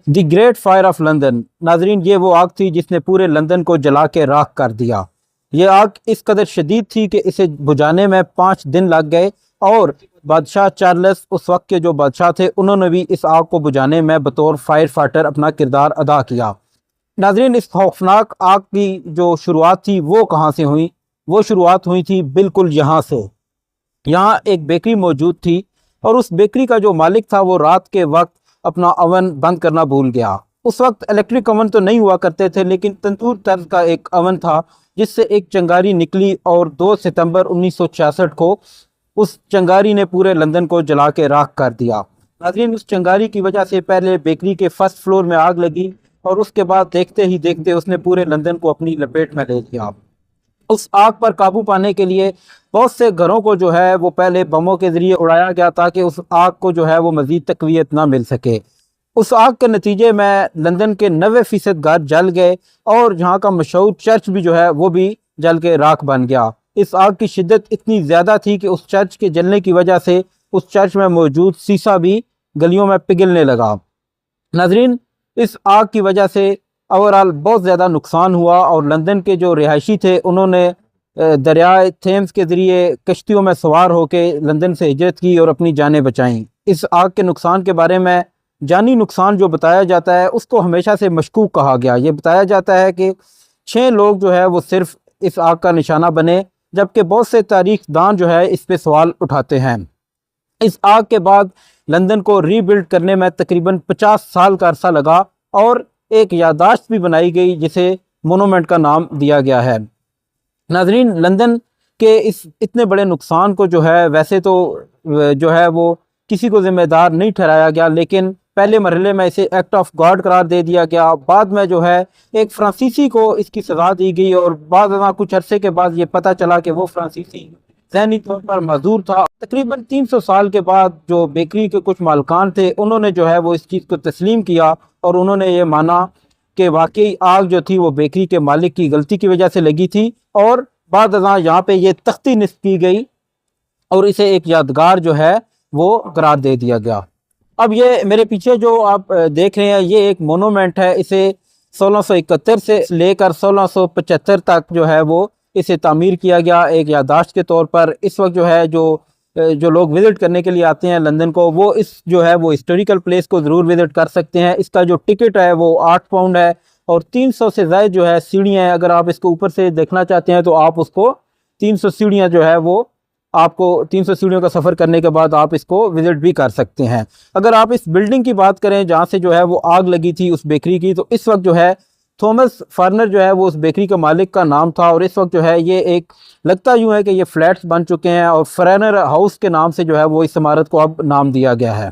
The great fire of London, ناظرین یہ وہ آگ تھی جس نے پورے لندن کو جلا کے راکھ کر دیا۔ یہ آگ اس قدر شدید تھی کہ اسے بجھانے میں 5 دن لگ گئے، اور بادشاہ چارلس اس وقت کے جو بادشاہ تھے انہوں نے بھی اس آگ کو بجھانے میں بطور فائر فائٹر اپنا کردار ادا کیا۔ ناظرین اس خوفناک آگ کی جو شروعات تھی وہ کہاں سے ہوئی؟ وہ شروعات ہوئی تھی بالکل یہاں سے۔ یہاں ایک بیکری موجود تھی، اور اس بیکری کا جو مالک تھا وہ رات کے وقت اپنا اوون بند کرنا بھول گیا۔ اس وقت الیکٹرک اوون تو نہیں ہوا کرتے تھے، لیکن تندور طرز کا ایک اوون تھا جس سے ایک چنگاری نکلی، اور 2 ستمبر 1966 کو اس چنگاری نے پورے لندن کو جلا کے راکھ کر دیا۔ ناظرین اس چنگاری کی وجہ سے پہلے بیکری کے فرسٹ فلور میں آگ لگی، اور اس کے بعد دیکھتے ہی دیکھتے اس نے پورے لندن کو اپنی لپیٹ میں لے لیا۔ اس آگ پر قابو پانے کے لیے بہت سے گھروں کو جو ہے وہ پہلے بموں کے ذریعے اڑایا گیا تاکہ اس آگ کو جو ہے وہ مزید تقویت نہ مل سکے۔ اس آگ کے نتیجے میں لندن کے 90% گھر جل گئے، اور جہاں کا مشہور چرچ بھی جو ہے وہ بھی جل کے راکھ بن گیا۔ اس آگ کی شدت اتنی زیادہ تھی کہ اس چرچ کے جلنے کی وجہ سے اس چرچ میں موجود سیسا بھی گلیوں میں پگھلنے لگا۔ ناظرین اس آگ کی وجہ سے اوورال بہت زیادہ نقصان ہوا، اور لندن کے جو رہائشی تھے انہوں نے دریائے تھیمز کے ذریعے کشتیوں میں سوار ہو کے لندن سے ہجرت کی اور اپنی جانیں بچائیں۔ اس آگ کے نقصان کے بارے میں جانی نقصان جو بتایا جاتا ہے اس کو ہمیشہ سے مشکوک کہا گیا۔ یہ بتایا جاتا ہے کہ 6 لوگ جو ہے وہ صرف اس آگ کا نشانہ بنے، جبکہ بہت سے تاریخ دان جو ہے اس پہ سوال اٹھاتے ہیں۔ اس آگ کے بعد لندن کو ری بلڈ کرنے میں تقریباً 50 سال کا عرصہ لگا، اور ایک یادداشت بھی بنائی گئی جسے مونومنٹ کا نام دیا گیا ہے۔ ناظرین لندن کے اس اتنے بڑے نقصان کو جو ہے ویسے تو جو ہے وہ کسی کو ذمہ دار نہیں ٹھہرایا گیا، لیکن پہلے مرحلے میں اسے ایکٹ آف گاڈ قرار دے دیا گیا۔ بعد میں جو ہے ایک فرانسیسی کو اس کی سزا دی گئی، اور بعد ازاں کچھ عرصے کے بعد یہ پتہ چلا کہ وہ فرانسیسی ذہنی طور پر معذور تھا۔ تقریباً 300 سال کے بعد جو بیکری کے کچھ مالکان تھے انہوں نے جو ہے وہ اس چیز کو تسلیم کیا، اور انہوں نے یہ مانا کہ واقعی آگ جو تھی وہ بیکری کے مالک کی غلطی کی وجہ سے لگی تھی، اور بعد ازاں یہاں پہ یہ تختی نصب کی گئی اور اسے ایک یادگار جو ہے وہ قرار دے دیا گیا۔ اب یہ میرے پیچھے جو آپ دیکھ رہے ہیں یہ ایک مونومنٹ ہے، اسے 1671 سے لے کر 1675 تک جو ہے وہ اسے تعمیر کیا گیا ایک یادداشت کے طور پر۔ اس وقت جو ہے جو لوگ وزٹ کرنے کے لیے آتے ہیں لندن کو، وہ اس جو ہے وہ ہسٹوریکل پلیس کو ضرور وزٹ کر سکتے ہیں۔ اس کا جو ٹکٹ ہے وہ 8 پاؤنڈ ہے، اور 300 سے زائد جو ہے سیڑھیاں ہیں۔ اگر آپ اس کو اوپر سے دیکھنا چاہتے ہیں تو آپ اس کو 300 سیڑھیاں جو ہے وہ آپ کو 300 سیڑھیوں کا سفر کرنے کے بعد آپ اس کو وزٹ بھی کر سکتے ہیں۔ اگر آپ اس بلڈنگ کی بات کریں جہاں سے جو ہے وہ آگ لگی تھی اس بیکری کی، تو اس وقت جو ہے تھامس فارنر جو ہے وہ اس بیکری کا مالک کا نام تھا، اور اس وقت جو ہے یہ ایک لگتا یوں ہے کہ یہ فلیٹس بن چکے ہیں، اور فرینر ہاؤس کے نام سے جو ہے وہ اس عمارت کو اب نام دیا گیا ہے۔